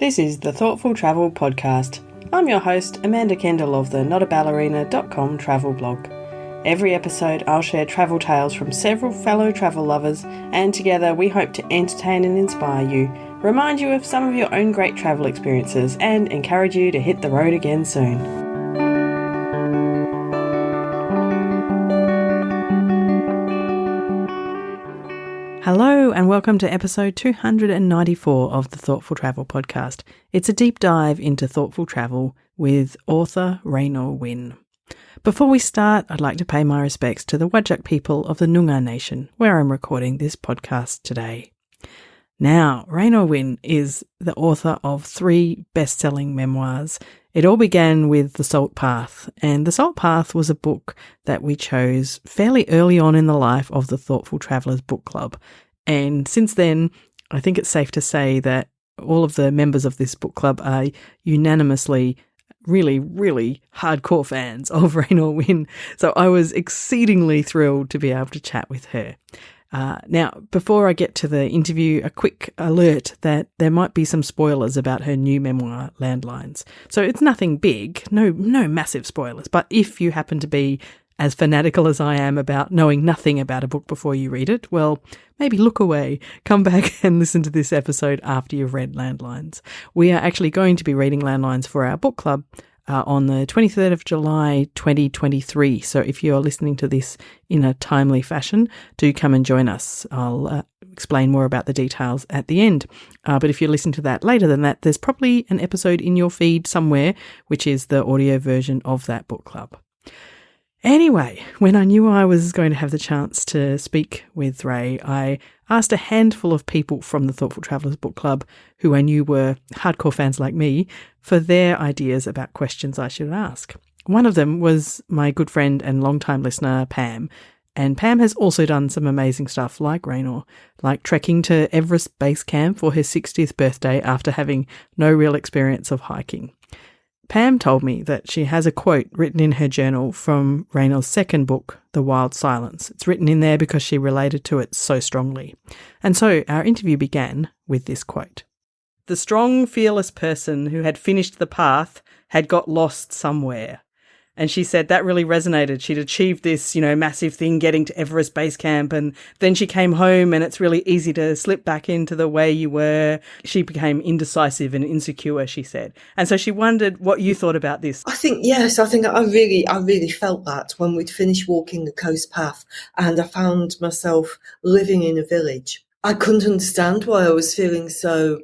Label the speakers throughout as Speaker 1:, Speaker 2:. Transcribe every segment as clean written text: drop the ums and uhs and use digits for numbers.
Speaker 1: This is the Thoughtful Travel Podcast. I'm your host, Amanda Kendall of the notaballerina.com travel blog. Every episode I'll share travel tales from several fellow travel lovers, and together we hope to entertain and inspire you, remind you of some of your own great travel experiences, and encourage you to hit the road again soon. Hello and welcome to episode 294 of the Thoughtful Travel Podcast. It's a deep dive into thoughtful travel with author Raynor Winn. Before we start, I'd like to pay my respects to the Whadjuk people of the Noongar Nation, where I'm recording this podcast today. Now, Raynor Winn is the author of 3 best-selling memoirs. It all began with The Salt Path, and The Salt Path was a book that we chose fairly early on in the life of the Thoughtful Travellers Book Club. And since then, I think it's safe to say that all of the members of this book club are unanimously really hardcore fans of Raynor Winn. So I was exceedingly thrilled to be able to chat with her. Now, before I get to the interview, a quick alert that there might be some spoilers about her new memoir, Landlines. So it's nothing big, no massive spoilers, but if you happen to be as fanatical as I am about knowing nothing about a book before you read it, well, maybe look away, come back and listen to this episode after you've read Landlines. We are actually going to be reading Landlines for our book club on the 23rd of July 2023. So if you're listening to this in a timely fashion, do come and join us. I'll explain more about the details at the end. But if you listen to that later than that, there's probably an episode in your feed somewhere, which is the audio version of that book club. Anyway, when I knew I was going to have the chance to speak with Ray, I asked a handful of people from the Thoughtful Travellers Book Club, who I knew were hardcore fans like me, for their ideas about questions I should ask. One of them was my good friend and long-time listener, Pam. And Pam has also done some amazing stuff like Raynor, like trekking to Everest Base Camp for her 60th birthday after having no real experience of hiking. Pam told me that she has a quote written in her journal from Raynor's second book, The Wild Silence. It's written in there because she related to it so strongly. And so our interview began with this quote. The strong, fearless person who had finished the path had got lost somewhere. And she said that really resonated. She'd achieved this, massive thing, getting to Everest Base Camp, and then she came home and it's really easy to slip back into the way you were. She became indecisive and insecure, she said. And so she wondered what you thought about this.
Speaker 2: I think I really felt that when we'd finished walking the coast path and I found myself living in a village. I couldn't understand why I was feeling so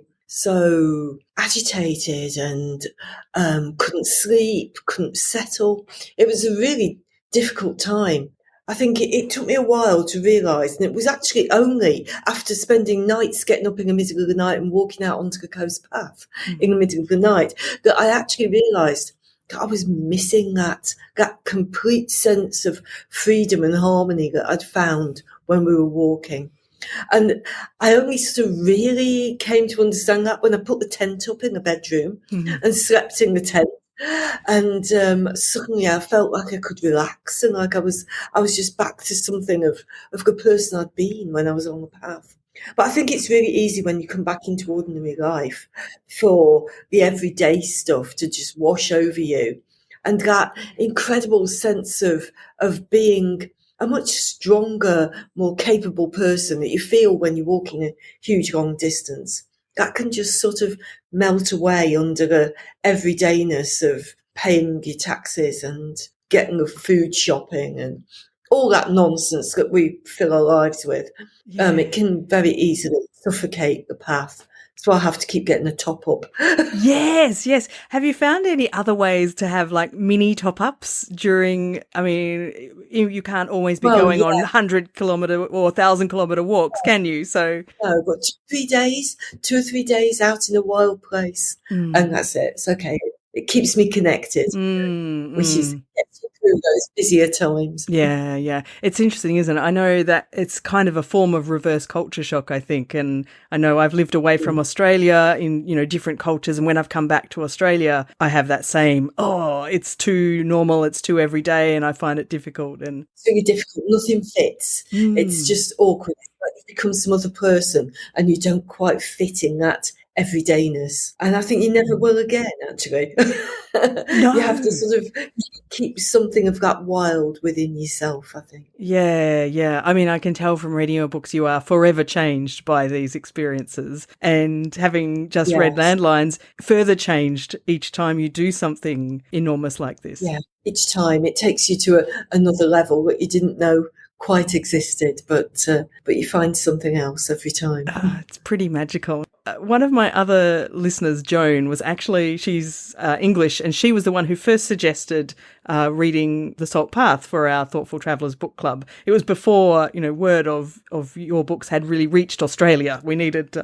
Speaker 2: agitated and couldn't sleep, couldn't settle. It was a really difficult time. I think it took me a while to realise, and it was actually only after spending nights getting up in the middle of the night and walking out onto the coast path in the middle of the night that I actually realised that I was missing that complete sense of freedom and harmony that I'd found when we were walking. And I only sort of really came to understand that when I put the tent up in the bedroom and slept in the tent. And suddenly I felt like I could relax and like I was just back to something of the person I'd been when I was on the path. But I think it's really easy when you come back into ordinary life for the everyday stuff to just wash over you. And that incredible sense of being a much stronger, more capable person that you feel when you're walking a huge long distance. That can just sort of melt away under the everydayness of paying your taxes and getting the food shopping and all that nonsense that we fill our lives with.
Speaker 1: Yeah.
Speaker 2: It can very easily suffocate the path. So I have to keep getting a top up.
Speaker 1: Yes. Have you found any other ways to have like mini top ups during, you can't always be going on 100 kilometre or 1,000 kilometre walks, can you? So
Speaker 2: no, but 2 or 3 days out in a wild place and that's it. It's okay. It keeps me connected, which is gets you through those busier times.
Speaker 1: Yeah. It's interesting, isn't it? I know that it's kind of a form of reverse culture shock, I think. And I know I've lived away from Australia in, different cultures. And when I've come back to Australia, I have that same, it's too normal, it's too everyday, and I find it difficult. And
Speaker 2: it's really difficult. Nothing fits. It's just awkward. It's like you become some other person and you don't quite fit in that everydayness. And I think you never will again, actually.
Speaker 1: No.
Speaker 2: You have to sort of keep something of that wild within yourself, I think.
Speaker 1: Yeah. I mean, I can tell from reading your books you are forever changed by these experiences. And having just read
Speaker 2: Yes.
Speaker 1: Landlines, further changed each time you do something enormous like this.
Speaker 2: Yeah. Each time it takes you to another level that you didn't know quite existed, but you find something else every time.
Speaker 1: It's pretty magical. One of my other listeners, Joan, she's English, and she was the one who first suggested reading The Salt Path for our Thoughtful Travellers book club. It was before, word of your books had really reached Australia. We needed,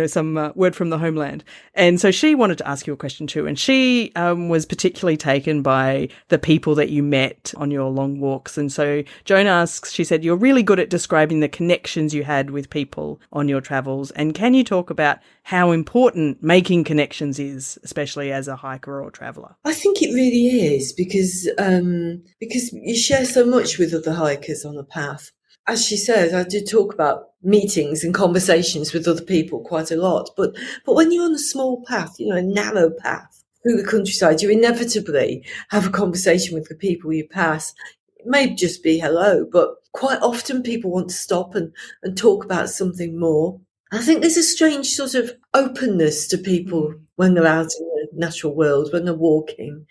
Speaker 1: some word from the homeland. And so she wanted to ask you a question too. And she was particularly taken by the people that you met on your long walks. And so Joan asks, she said, you're really good at describing the connections you had with people on your travels. And can you talk about how important making connections is, especially as a hiker or traveller?
Speaker 2: I think it really is because you share so much with other hikers on the path. As she says, I do talk about meetings and conversations with other people quite a lot. But when you're on a small path, a narrow path through the countryside, you inevitably have a conversation with the people you pass. It may just be hello, but quite often people want to stop and talk about something more. I think there's a strange sort of openness to people when they're out in the natural world, when they're walking,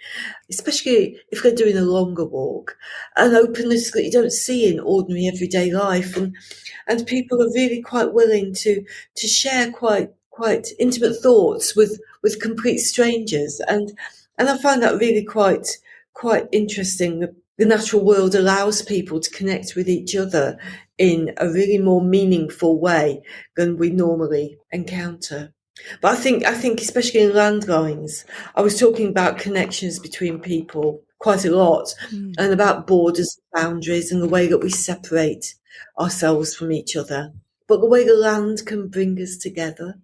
Speaker 2: especially if they're doing a longer walk, an openness that you don't see in ordinary everyday life. And people are really quite willing to share quite intimate thoughts with complete strangers. And I find that really quite interesting. The natural world allows people to connect with each other in a really more meaningful way than we normally encounter. But I think especially in Landlines, I was talking about connections between people quite a lot and about borders, boundaries, and the way that we separate ourselves from each other. But the way the land can bring us together.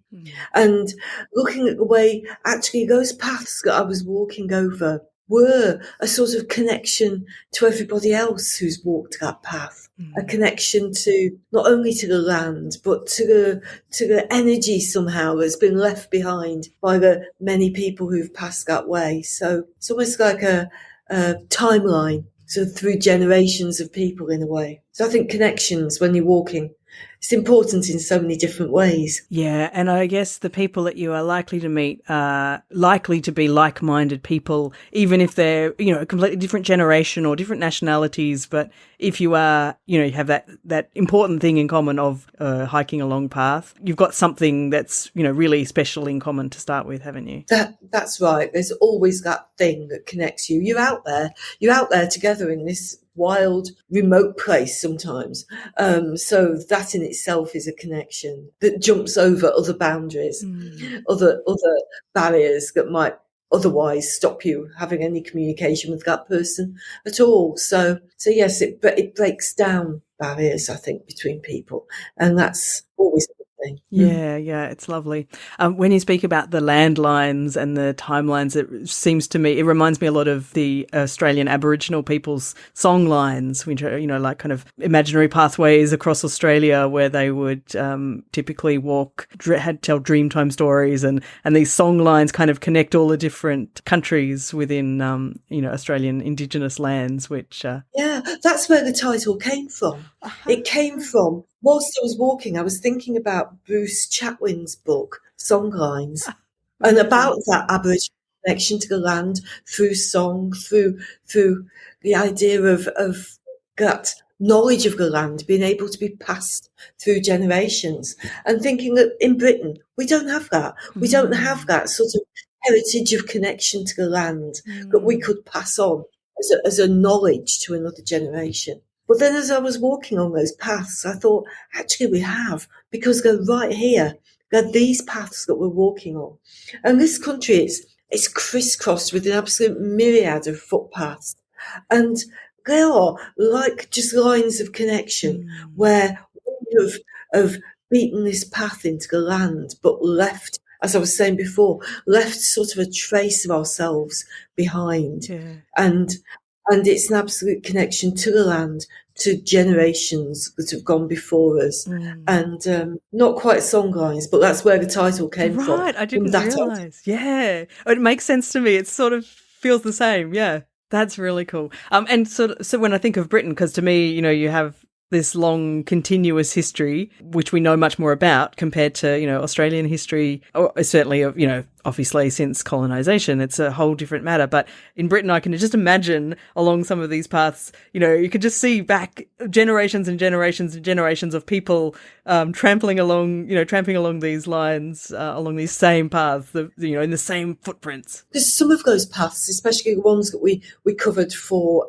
Speaker 2: And looking at the way actually those paths that I was walking over were a sort of connection to everybody else who's walked that path, a connection to not only to the land, but to the energy somehow that's been left behind by the many people who've passed that way. So it's almost like a timeline, so through generations of people in a way. So I think connections when you're walking, it's important in so many different ways.
Speaker 1: Yeah, and I guess the people that you are likely to meet are likely to be like-minded people, even if they're, a completely different generation or different nationalities. But if you are, you have that important thing in common of hiking a long path, you've got something that's, really special in common to start with, haven't you?
Speaker 2: That's right. There's always that thing that connects you. You're out there together in this wild, remote place sometimes. So that in itself is a connection that jumps over other boundaries, other barriers that might otherwise stop you having any communication with that person at all. So yes, it breaks down barriers, I think, between people, and that's always a good thing.
Speaker 1: Yeah, it's lovely. When you speak about the landlines and the timelines, it seems to me, it reminds me a lot of the Australian Aboriginal people's song lines, which are, like kind of imaginary pathways across Australia where they would typically walk, tell Dreamtime stories, and these song lines kind of connect all the different countries within, Australian Indigenous lands, which...
Speaker 2: Yeah, that's where the title came from. It came from, whilst I was walking, I was thinking about Bruce Chatwin's book, Songlines, and about that Aboriginal connection to the land through song, through the idea of that knowledge of the land being able to be passed through generations, and thinking that in Britain, we don't have that. We don't have that sort of heritage of connection to the land that we could pass on as a knowledge to another generation. But then as I was walking on those paths, I thought, actually we have, because they're right here. They're these paths that we're walking on. And this country, it's crisscrossed with an absolute myriad of footpaths. And they are like just lines of connection where we have beaten this path into the land, but left, as I was saying before, left sort of a trace of ourselves behind.
Speaker 1: Yeah.
Speaker 2: And And it's an absolute connection to the land, to generations that have gone before us. And not quite songlines, but that's where the title came from.
Speaker 1: Right, I
Speaker 2: From
Speaker 1: didn't
Speaker 2: that
Speaker 1: realise. Yeah, it makes sense to me. It sort of feels the same. Yeah, that's really cool. And so when I think of Britain, because to me, you know, you have this long continuous history, which we know much more about compared to, you know, Australian history, or certainly, you know, obviously since colonisation, it's a whole different matter. But in Britain, I can just imagine along some of these paths, you know, you could just see back generations and generations and generations of people tramping along these lines, along these same paths, you know, in the same footprints.
Speaker 2: Because some of those paths, especially the ones that we covered for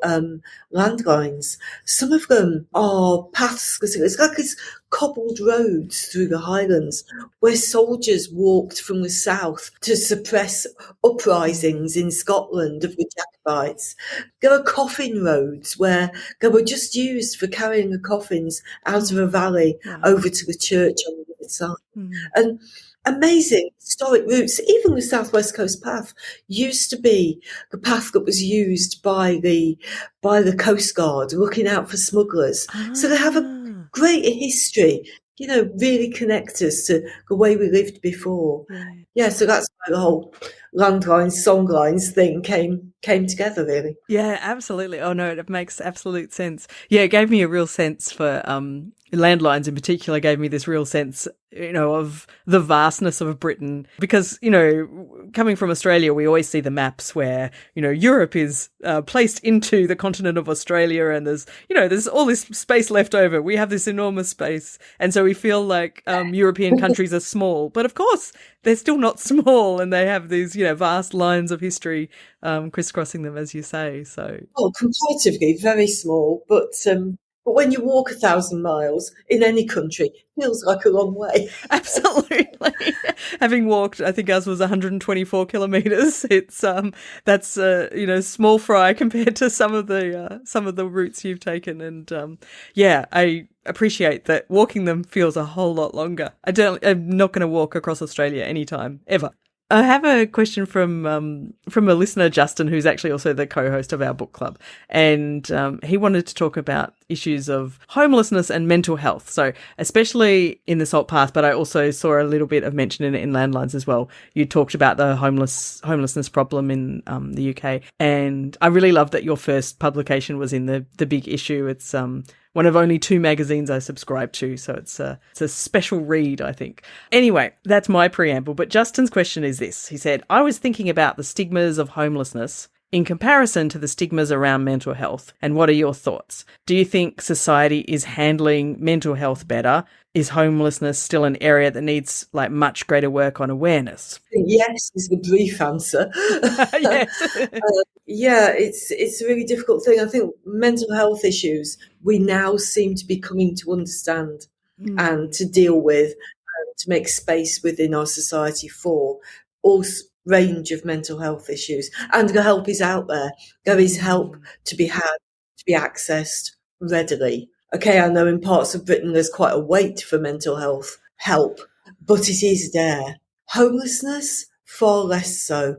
Speaker 2: Landlines, some of them are paths, because it's like these cobbled roads through the Highlands where soldiers walked from the south to suppress uprisings in Scotland of the Jacobites. There are coffin roads where they were just used for carrying the coffins out of a valley over to the church on the other side. And amazing historic routes. Even the South West Coast Path used to be the path that was used by the Coast Guard looking out for smugglers. So they have a great history, you know, really connect us to the way we lived before. Yeah, so that's why the whole landlines, songlines thing came together, really.
Speaker 1: Yeah, absolutely. Oh no, it makes absolute sense. Yeah, it gave me a real sense for Landlines in particular, gave me this real sense, you know, of the vastness of Britain. Because, you know, coming from Australia, we always see the maps where, you know, Europe is placed into the continent of Australia, and there's all this space left over. We have this enormous space. And so we feel like European countries are small. But of course, they're still not small, and they have these, you know, vast lines of history crisscrossing them, as you say. So,
Speaker 2: comparatively very small, but when you walk 1,000 miles in any country, it feels like a long way.
Speaker 1: Absolutely. Having walked, I think ours was 124 kilometres. It's that's you know, small fry compared to some of the routes you've taken, and yeah, I appreciate that walking them feels a whole lot longer. I'm not going to walk across Australia anytime ever. I have a question from a listener, Justin, who's actually also the co-host of our book club, and he wanted to talk about issues of homelessness and mental health. So especially in the Salt Path, but I also saw a little bit of mention in it in Landlines as well. You talked about the homelessness problem in the UK, and I really love that your first publication was in the big issue. It's one of only 2 magazines I subscribe to, so it's a special read, I think. Anyway, that's my preamble, but Justin's question is this. He said, I was thinking about the stigmas of homelessness in comparison to the stigmas around mental health, and what are your thoughts? Do you think society is handling mental health better? Is homelessness still an area that needs like much greater work on awareness?
Speaker 2: Yes, is the brief answer.
Speaker 1: Yes.
Speaker 2: Yeah, it's a really difficult thing. I think mental health issues we now seem to be coming to understand and to deal with, and to make space within our society for all range of mental health issues. And the help is out there. There is help to be had, to be accessed readily. Okay, I know in parts of Britain there's quite a wait for mental health help, but it is there. Homelessness, far less so.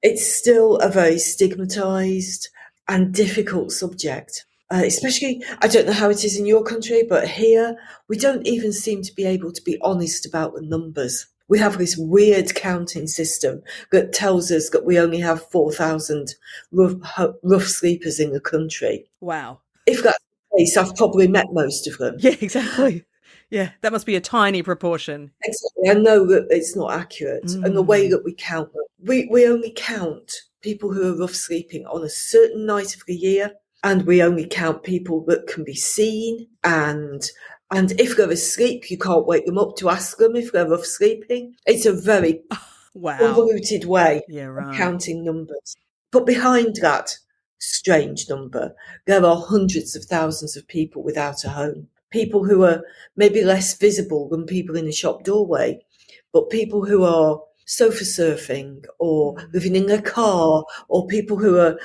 Speaker 2: It's still a very stigmatised and difficult subject, especially, I don't know how it is in your country, but here we don't even seem to be able to be honest about the numbers. We have this weird counting system that tells us that we only have 4,000 rough sleepers in the country.
Speaker 1: Wow.
Speaker 2: If that's the case, I've probably met most of them.
Speaker 1: Yeah, exactly. Yeah, that must be a tiny proportion.
Speaker 2: Exactly. I know that it's not accurate. And the way that we count them, we only count people who are rough sleeping on a certain night of the year, and we only count people that can be seen. And if they're asleep, you can't wake them up to ask them if they're rough sleeping. It's a very convoluted way of counting numbers. But behind that strange number, there are hundreds of thousands of people without a home. People who are maybe less visible than people in a shop doorway, but people who are sofa surfing or living in their car, or people who are,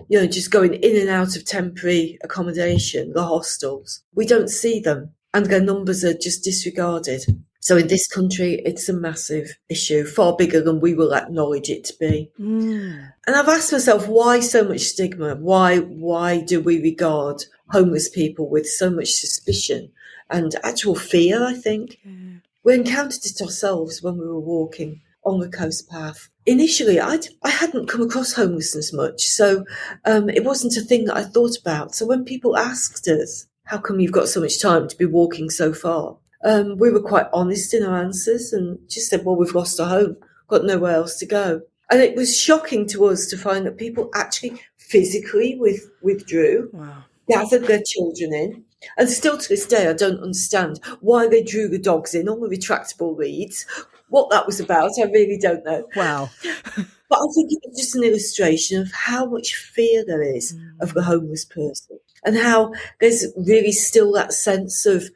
Speaker 2: you know, just going in and out of temporary accommodation, the hostels. We don't see them, and their numbers are just disregarded. So in this country, it's a massive issue, far bigger than we will acknowledge it to be.
Speaker 1: Mm.
Speaker 2: And I've asked myself, why so much stigma? Why do we regard homeless people with so much suspicion and actual fear, I think?
Speaker 1: Yeah.
Speaker 2: We encountered it ourselves when we were walking on the coast path. Initially, I hadn't come across homelessness much, so it wasn't a thing that I thought about. So when people asked us, how come you've got so much time to be walking so far? We were quite honest in our answers and just said, well, we've lost our home, got nowhere else to go. And it was shocking to us to find that people actually physically withdrew,
Speaker 1: Wow.
Speaker 2: gathered their children in. And still to this day, I don't understand why they drew the dogs in on the retractable leads. What that was about, I really don't know.
Speaker 1: Wow.
Speaker 2: But I think it's just an illustration of how much fear there is of the homeless person and how there's really still that sense of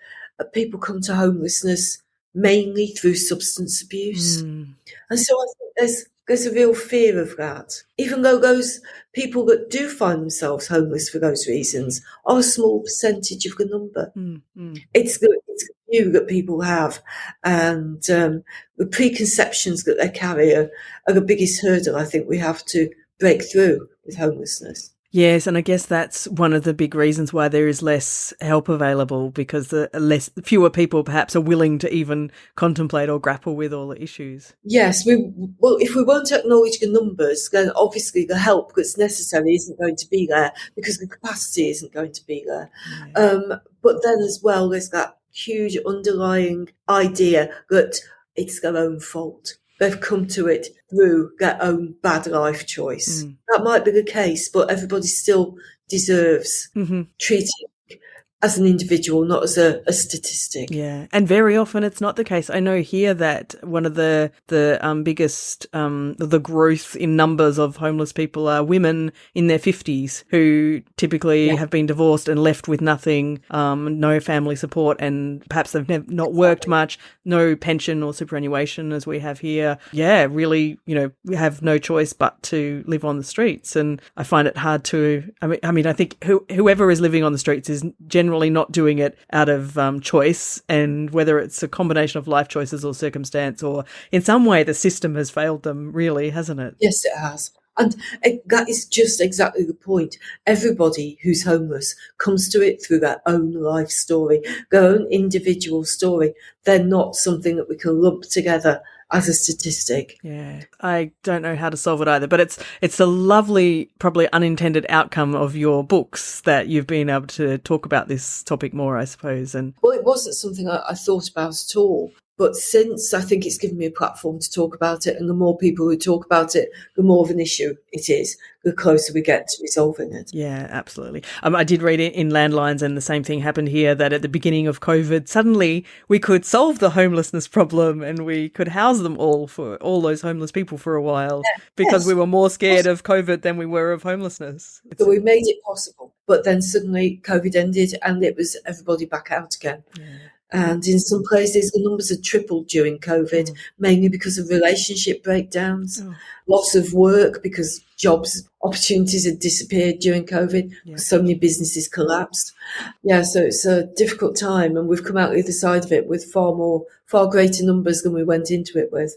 Speaker 2: people come to homelessness mainly through substance abuse. And so I think there's a real fear of that, even though those people that do find themselves homeless for those reasons are a small percentage of the number. It's the view that people have and the preconceptions that they carry are the biggest hurdle I think we have to break through with homelessness.
Speaker 1: Yes, and I guess that's one of the big reasons why there is less help available, because fewer people perhaps are willing to even contemplate or grapple with all the issues.
Speaker 2: Yes, if we won't acknowledge the numbers, then obviously the help that's necessary isn't going to be there because the capacity isn't going to be there. Yeah. But then as well, there's that huge underlying idea that it's their own fault. They've come to it through their own bad life choice. That might be the case, but everybody still deserves treating as an individual, not as a statistic.
Speaker 1: Yeah, and very often it's not the case. I know here that one of the biggest the growth in numbers of homeless people are women in their 50s who typically have been divorced and left with nothing, no family support, and perhaps they've not worked much, no pension or superannuation as we have here. Yeah, really, we have no choice but to live on the streets, and I find it hard to. I mean, I think whoever is living on the streets is generally not doing it out of choice, and whether it's a combination of life choices or circumstance, or in some way the system has failed them, really, hasn't it?
Speaker 2: Yes, it has. And that is just exactly the point. Everybody who's homeless comes to it through their own life story, their own individual story. They're not something that we can lump together as a statistic.
Speaker 1: Yeah, I don't know how to solve it either, but it's a lovely, probably unintended outcome of your books that you've been able to talk about this topic more, I suppose. And
Speaker 2: well, it wasn't something I thought about at all. But since I think it's given me a platform to talk about it, and the more people who talk about it, the more of an issue it is, the closer we get to resolving it.
Speaker 1: Yeah, absolutely. I did read it in Landlines, and the same thing happened here, that at the beginning of COVID, suddenly we could solve the homelessness problem and we could house them all, for all those homeless people, for a while, because we were more scared of COVID than we were of homelessness.
Speaker 2: So we made it possible. But then suddenly COVID ended and it was everybody back out again. Yeah. And in some places, the numbers had tripled during COVID, mainly because of relationship breakdowns, loss of work because jobs opportunities had disappeared during COVID. So many businesses collapsed. Yeah, so it's a difficult time, and we've come out the other side of it with far greater numbers than we went into it with.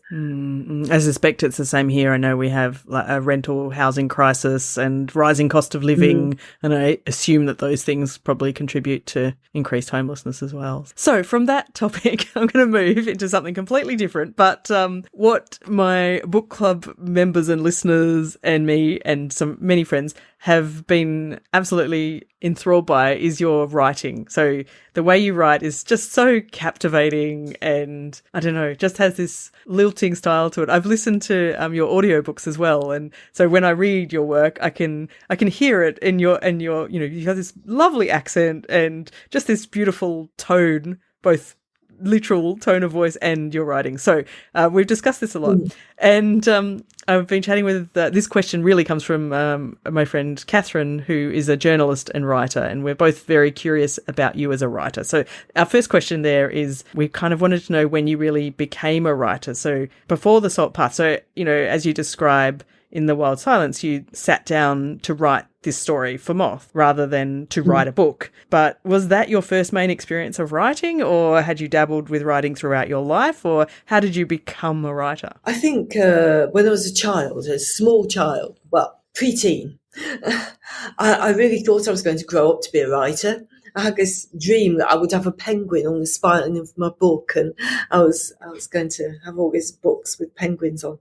Speaker 1: I suspect it's the same here. I know we have a rental housing crisis and rising cost of living, and I assume that those things probably contribute to increased homelessness as well. So from that topic, I'm going to move into something completely different, but what my book club members and listeners and me and many friends have been absolutely enthralled by is your writing. So the way you write is just so captivating, and I don't know, just has this lilting style to it. I've listened to your audiobooks as well, and so when I read your work, I can hear it in your you have this lovely accent and just this beautiful tone, both literal tone of voice and your writing. So we've discussed this a lot, and I've been chatting with this question really comes from my friend Catherine, who is a journalist and writer, and we're both very curious about you as a writer. So our first question there is, we kind of wanted to know when you really became a writer. So before the Salt Path, so as you describe in The Wild Silence, you sat down to write this story for Moth rather than to write a book. But was that your first main experience of writing, or had you dabbled with writing throughout your life, or how did you become a writer?
Speaker 2: I think when I was a small child, well, preteen, I really thought I was going to grow up to be a writer. I had this dream that I would have a penguin on the spine of my book, and I was going to have all these books with penguins on.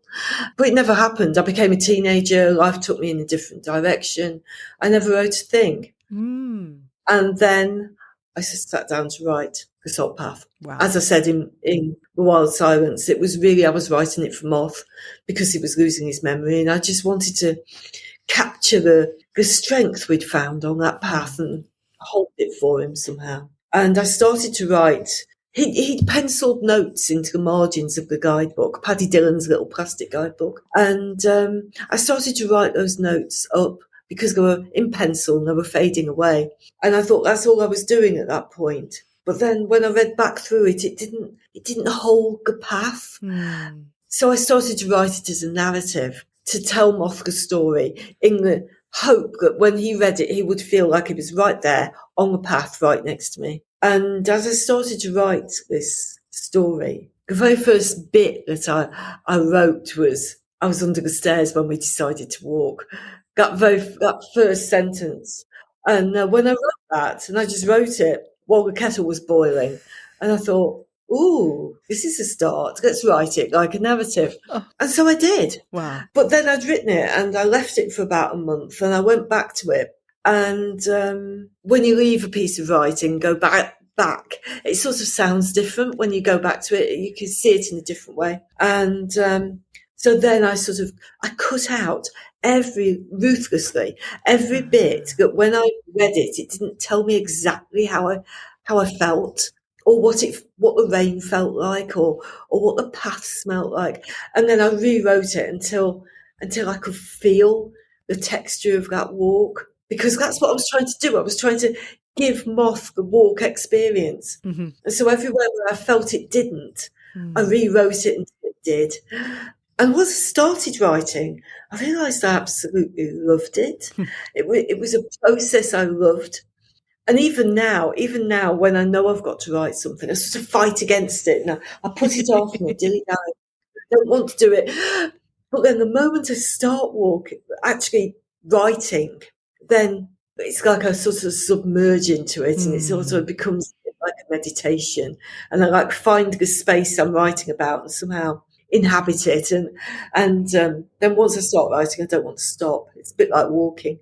Speaker 2: But it never happened. I became a teenager. Life took me in a different direction. I never wrote a thing. And then I just sat down to write The Salt Path.
Speaker 1: Wow.
Speaker 2: As I said in The Wild Silence, it was really, I was writing it for Moth because he was losing his memory, and I just wanted to capture the strength we'd found on that path and hold it for him somehow. And I started to write. He'd penciled notes into the margins of the guidebook, Paddy Dillon's little plastic guidebook. And I started to write those notes up because they were in pencil and they were fading away. And I thought that's all I was doing at that point. But then when I read back through it, it didn't hold the path. So I started to write it as a narrative to tell Moth the story in the hope that when he read it, he would feel like he was right there on the path right next to me. And as I started to write this story, the very first bit that I wrote was, I was under the stairs when we decided to walk. That first sentence. And when I wrote that, and I just wrote it while the kettle was boiling, and I thought, ooh, this is a start. Let's write it like a narrative. And so I did.
Speaker 1: Wow.
Speaker 2: But then I'd written it and I left it for about a month and I went back to it. And when you leave a piece of writing, go back, it sort of sounds different when you go back to it. You can see it in a different way. And so then I cut out ruthlessly every bit that when I read it, it didn't tell me exactly how I felt, or what the rain felt like, or what the path smelled like. And then I rewrote it until I could feel the texture of that walk, because that's what I was trying to do. I was trying to give Moth the walk experience. And so everywhere where I felt it didn't, I rewrote it until it did. And once I started writing, I realised I absolutely loved it. It was a process I loved. And even now, when I know I've got to write something, I sort of fight against it. And I put it off and I dilly down. I don't want to do it. But then the moment I start actually writing, then it's like I sort of submerge into it, and it sort of becomes like a meditation. And I find the space I'm writing about and somehow inhabit it. And then once I start writing, I don't want to stop. It's a bit like walking.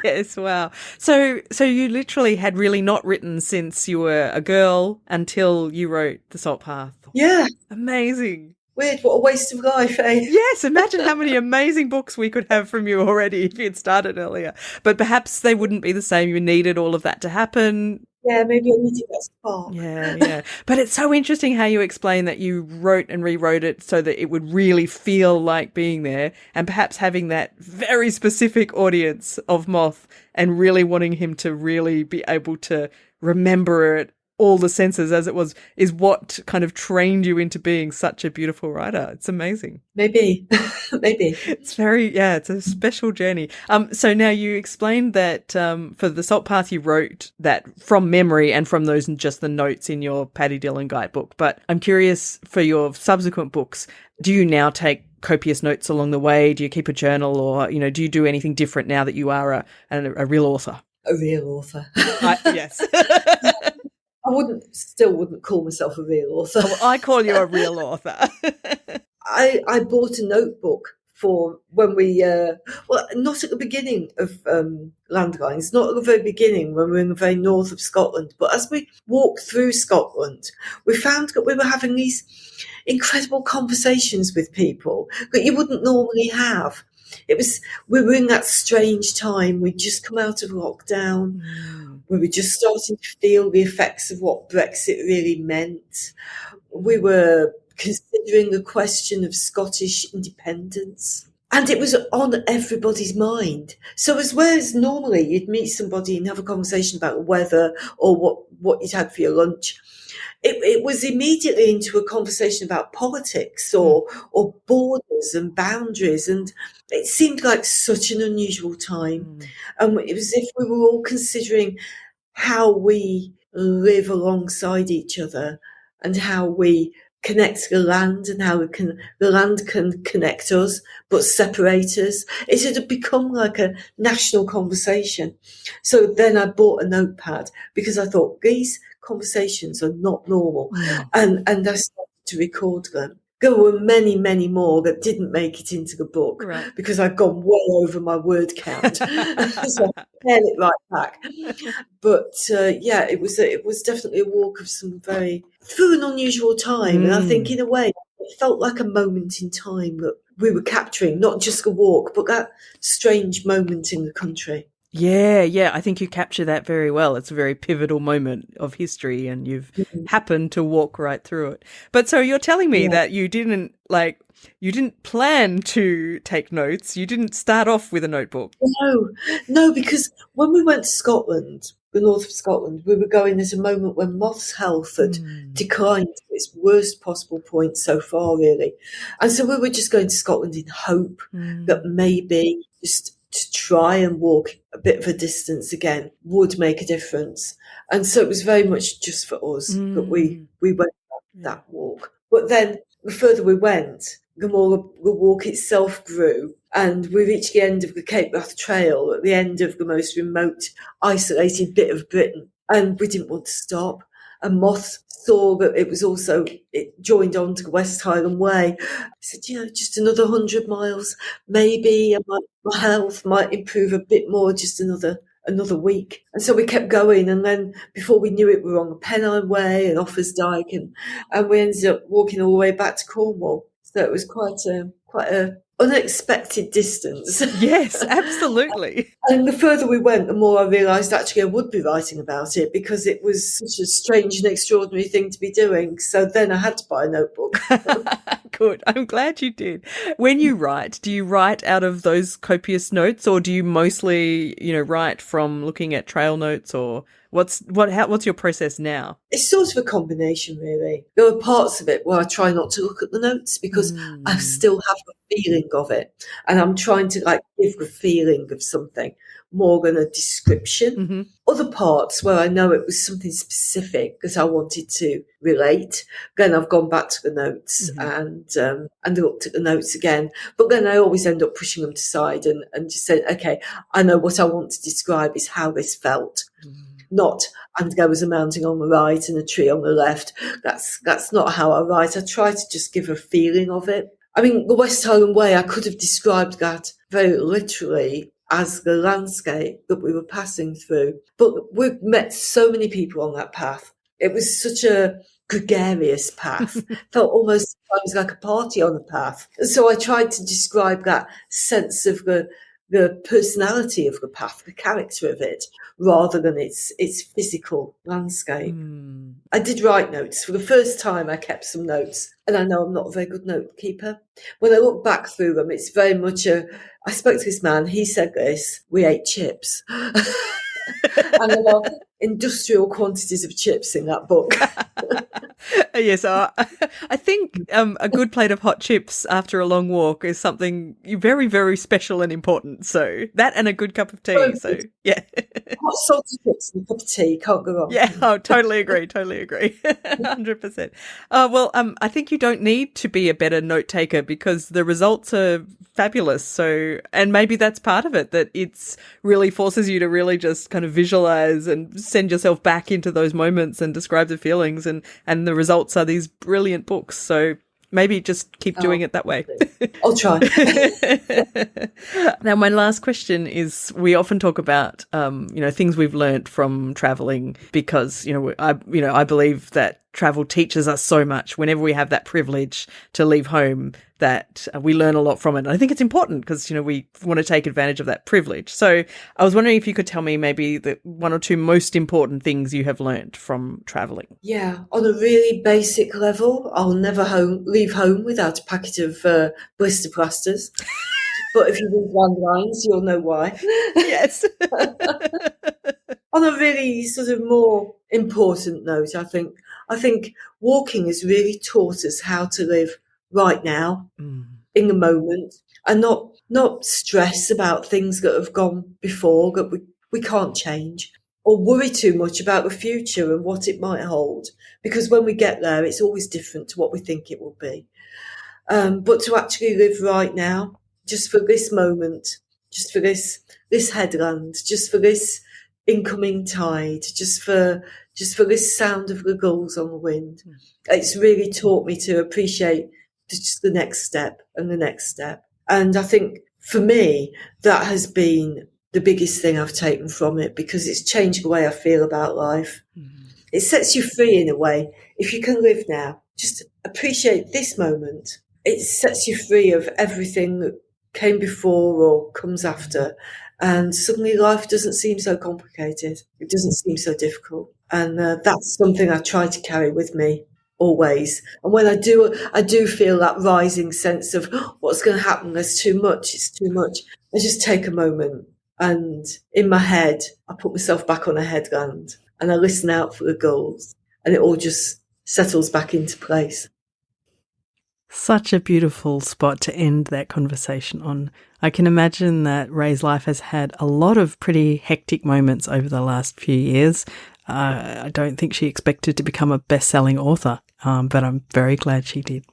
Speaker 1: Yes, wow. So you literally had really not written since you were a girl until you wrote The Salt Path.
Speaker 2: Yeah.
Speaker 1: Amazing.
Speaker 2: Weird, what a waste of life, eh?
Speaker 1: Yes, imagine how many amazing books we could have from you already if you'd started earlier. But perhaps they wouldn't be the same. You needed all of that to happen.
Speaker 2: Yeah, maybe I needed that spark.
Speaker 1: Yeah. But it's so interesting how you explain that you wrote and rewrote it so that it would really feel like being there, and perhaps having that very specific audience of Moth and really wanting him to really be able to remember it, all the senses as it was, is what kind of trained you into being such a beautiful writer. It's amazing.
Speaker 2: Maybe.
Speaker 1: It's it's a special journey. So now you explained that for The Salt Path you wrote that from memory and from those just the notes in your Paddy Dillon guidebook. But I'm curious, for your subsequent books, do you now take copious notes along the way? Do you keep a journal, or do you do anything different now that you are a real author?
Speaker 2: A real author.
Speaker 1: Yes.
Speaker 2: I wouldn't call myself a real author.
Speaker 1: Well, I call you a real author.
Speaker 2: I bought a notebook for when we, not at the beginning of Landlines, not at the very beginning when we were in the very north of Scotland, but as we walked through Scotland, we found that we were having these incredible conversations with people that you wouldn't normally have. We were in that strange time. We'd just come out of lockdown. We were just starting to feel the effects of what Brexit really meant. We were considering the question of Scottish independence. And it was on everybody's mind. So as well as normally you'd meet somebody and have a conversation about weather or what you'd had for your lunch, it was immediately into a conversation about politics or borders and boundaries. And it seemed like such an unusual time. And it was as if we were all considering how we live alongside each other and how we connect the land and how the land can connect us but separate us. It had become like a national conversation. So then I bought a notepad because I thought these conversations are not normal. And I started to record them. There were many, many more that didn't make it into the book because I'd gone well over my word count. So I pared it right back. But it was definitely a walk of through an unusual time. And I think in a way, it felt like a moment in time that we were capturing, not just the walk, but that strange moment in the country.
Speaker 1: Yeah, I think you capture that very well. It's a very pivotal moment of history and you've happened to walk right through it. But so you're telling me that you didn't plan to take notes. You didn't start off with a notebook.
Speaker 2: No, because when we went to Scotland, the north of Scotland, we were going at a moment when Moth's health had declined to its worst possible point so far, really. And so we were just going to Scotland in hope that maybe just to try and walk a bit of a distance again would make a difference. And so it was very much just for us that we went that walk. But then the further we went, the more the walk itself grew. And we reached the end of the Cape Wrath Trail, at the end of the most remote, isolated bit of Britain. And we didn't want to stop. And Moth saw that it joined on to the West Highland Way. I said, just another 100 miles, maybe my health might improve a bit more, just another week. And so we kept going. And then before we knew it, we were on the Pennine Way and Offa's Dyke. And we ended up walking all the way back to Cornwall. So it was quite a unexpected distance.
Speaker 1: Yes, absolutely.
Speaker 2: And the further we went, the more I realised actually I would be writing about it because it was such a strange and extraordinary thing to be doing. So then I had to buy a notebook.
Speaker 1: Good. I'm glad you did. When you write, do you write out of those copious notes or do you mostly, write from looking at trail notes or what's your process now? It's
Speaker 2: sort of a combination, really. There are parts of it where I try not to look at the notes because I still have the feeling of it. And I'm trying to give the feeling of something more than a description. Other parts where I know it was something specific that I wanted to relate, then I've gone back to the notes and looked at the notes again. But then I always end up pushing them to side and just saying, okay, I know what I want to describe is how this felt. Not, and there was a mountain on the right and a tree on the left. That's not how I write. I try to just give a feeling of it. I mean, the West Highland Way, I could have described that very literally as the landscape that we were passing through. But we've met so many people on that path. It was such a gregarious path. Felt almost sometimes like a party on the path. And so I tried to describe that sense of the personality of the path, the character of it, rather than its physical landscape. I did write notes. For the first time, I kept some notes. And I know I'm not a very good note keeper. When I look back through them, it's very much I spoke to this man, he said this, we ate chips. And there are industrial quantities of chips in that book.
Speaker 1: Yes, I think a good plate of hot chips after a long walk is something very, very special and important. So that and a good cup of tea. So yeah,
Speaker 2: hot salty chips and a cup of tea, can't go wrong.
Speaker 1: Yeah, I totally agree. 100%. Well, I think you don't need to be a better note taker because the results are fabulous. So, and maybe that's part of it, that it's really forces you to really just kind of visualize and send yourself back into those moments and describe the feelings, and the results are these brilliant books. So maybe just keep doing it that way.
Speaker 2: I'll try.
Speaker 1: Now, my last question is, we often talk about, things we've learnt from traveling because, I believe that travel teaches us so much whenever we have that privilege to leave home, that we learn a lot from it. And I think it's important because, we want to take advantage of that privilege. So I was wondering if you could tell me maybe the one or two most important things you have learned from traveling.
Speaker 2: Yeah, on a really basic level, I'll never leave home without a packet of blister plasters. But if you read Landlines, you'll know why.
Speaker 1: Yes.
Speaker 2: On a really sort of more important note, I think walking has really taught us how to live right now, in the moment, and not stress about things that have gone before that we can't change, or worry too much about the future and what it might hold, because when we get there, it's always different to what we think it will be. But to actually live right now, just for this moment, just for this headland, just for this incoming tide, just for this sound of the gulls on the wind. It's really taught me to appreciate just the next step and the next step. And I think for me, that has been the biggest thing I've taken from it, because it's changed the way I feel about life. It sets you free in a way. If you can live now, just appreciate this moment. It sets you free of everything that came before or comes after. And suddenly life doesn't seem so complicated. It doesn't seem so difficult. And that's something I try to carry with me always. And when I do feel that rising sense of what's going to happen, there's too much, it's too much. I just take a moment, and in my head, I put myself back on a headland and I listen out for the gulls, and it all just settles back into place.
Speaker 1: Such a beautiful spot to end that conversation on. I can imagine that Ray's life has had a lot of pretty hectic moments over the last few years. I don't think she expected to become a best-selling author, but I'm very glad she did.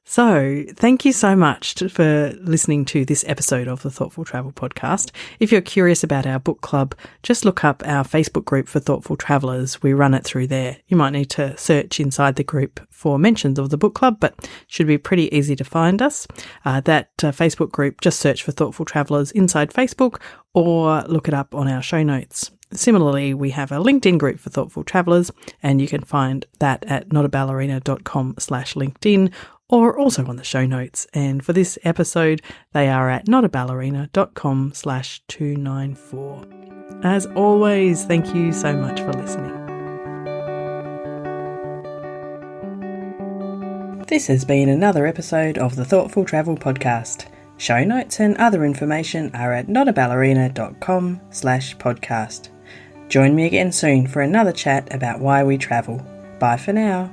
Speaker 1: So thank you so much for listening to this episode of the Thoughtful Travel Podcast. If you're curious about our book club, just look up our Facebook group for Thoughtful Travellers. We run it through there. You might need to search inside the group for mentions of the book club, but it should be pretty easy to find us. That Facebook group, just search for Thoughtful Travellers inside Facebook or look it up on our show notes. Similarly, we have a LinkedIn group for Thoughtful Travellers, and you can find that at notaballerina.com/LinkedIn, or also on the show notes. And for this episode, they are at notaballerina.com/294. As always, thank you so much for listening. This has been another episode of the Thoughtful Travel Podcast. Show notes and other information are at notaballerina.com/podcast. Join me again soon for another chat about why we travel. Bye for now.